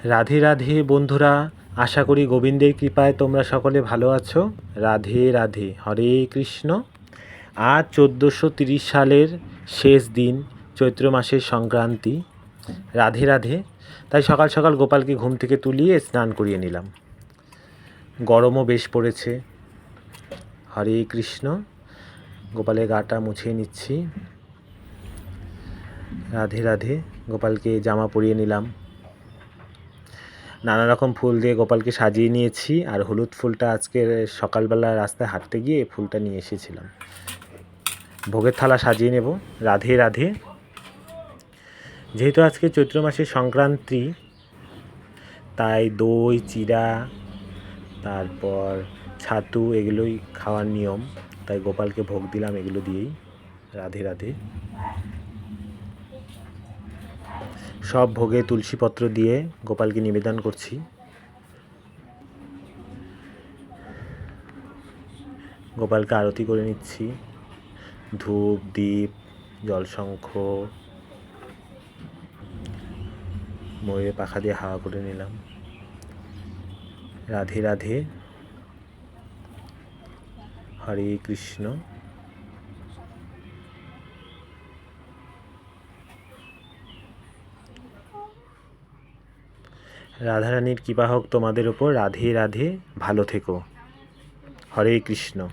রাধে রাধে বন্ধুরা, আশা করি গোবিন্দের কৃপায় তোমরা সকলে ভালো আছো। রাধে রাধে, হরে কৃষ্ণ। আজ 1430 সালের শেষ দিন, চৈত্র মাসের সংক্রান্তি। রাধে রাধে। তাই সকাল সকাল গোপালকে ঘুম থেকে তুলিয়ে স্নান করিয়ে নিলাম। গরমও বেশ পড়েছে। হরে কৃষ্ণ। গোপালের গাটা মুছিয়ে নিচ্ছি। রাধে রাধে। গোপালকে জামা পরিয়ে নিলাম। নানা রকম ফুল দিয়ে গোপালকে সাজিয়ে নিয়েছি। আর হলুদ ফুলটা আজকে সকালবেলা রাস্তায় হাঁটতে গিয়ে ফুলটা নিয়ে এসেছিলাম। ভোগের থালা সাজিয়ে নেব। রাধে রাধে। যেহেতু আজকে চৈত্র মাসের সংক্রান্তি, তাই দই, চিড়া, তারপর ছাতু এগুলোই খাওয়ার নিয়ম। তাই গোপালকে ভোগ দিলাম এগুলো দিয়েই। রাধে রাধে। সব ভোগে তুলসীপত্র দিয়ে গোপালকে নিবেদন করছি। গোপালকে আরতি করে নিচ্ছি। ধূপ, দীপ, জলশঙ্খ, ময়ূরের পাখা দিয়ে হাওয়া করে নিলাম। রাধে রাধে, হরে কৃষ্ণ। রাধারানীর কৃপা হোক তোমাদের ওপর। রাধে রাধে, ভালো থেকো। হরে কৃষ্ণ।